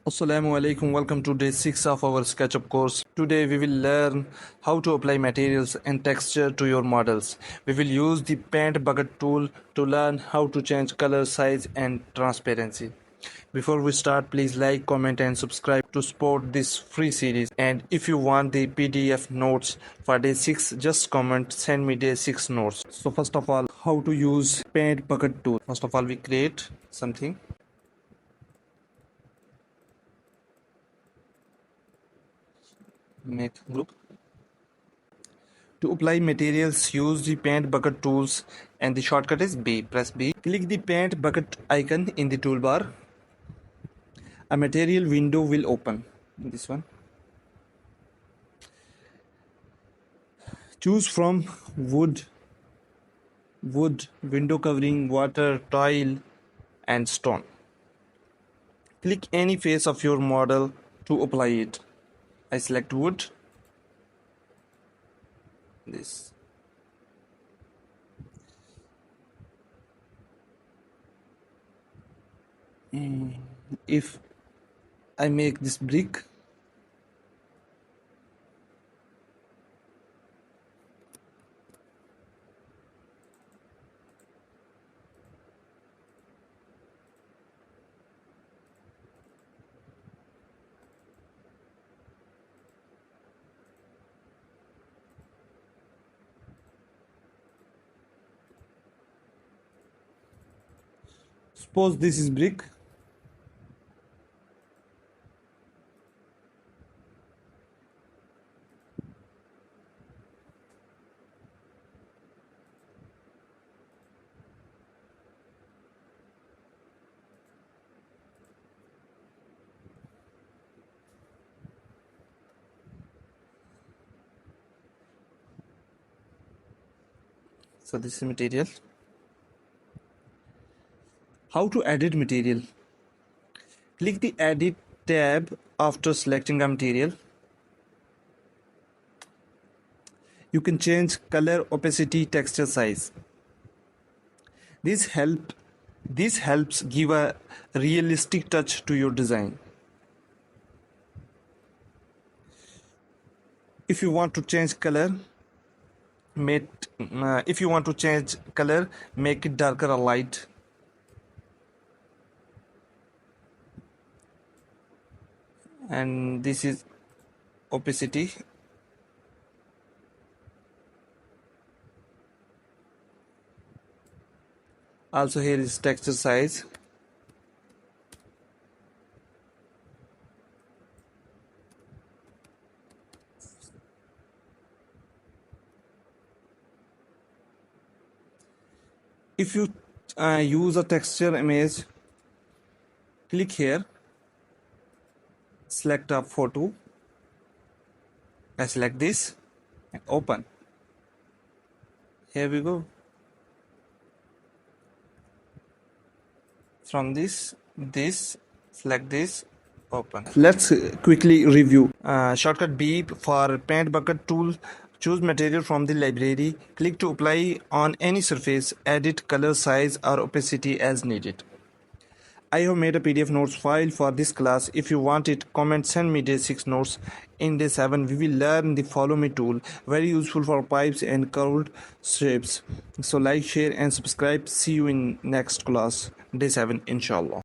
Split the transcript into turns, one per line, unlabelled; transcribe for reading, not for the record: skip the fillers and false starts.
Assalamu alaikum, welcome to day 6 of our SketchUp course. Today we will learn how to apply materials and texture to your models. We will use the paint bucket tool to learn how to change color, size and transparency. Before we start, please like, comment and subscribe to support this free series. And if you want the PDF notes for day 6, just comment, send me day 6 notes. So first of all, how to use paint bucket tool. First of all, we create something. Make group. To apply materials, use the paint bucket tools and the shortcut is B. Press B. Click the paint bucket icon in the toolbar. A material window will open. This one. Choose from wood, window covering, water, tile and stone. Click any face of your model to apply it. I select wood. This. If I make this brick, suppose this is brick. So this is material. How to edit material? Click the edit tab after selecting a material. You can change color, opacity, texture, size. This helps give a realistic touch to your design. If you want to change color, make it darker or light. And this is opacity. Also here is texture size. If you use a texture image, click here, select a photo. I select this and open. Here we go. From this, select this, open. Let's quickly review. Shortcut B for paint bucket tool. Choose material from the library. Click to apply on any surface. Edit color, size or opacity as needed. I have made a PDF notes file for this class. If you want it, comment, send me day 6 notes. In day 7, we will learn the follow me tool, very useful for pipes and curved shapes. So like, share and subscribe. See you in next class, day 7, inshallah.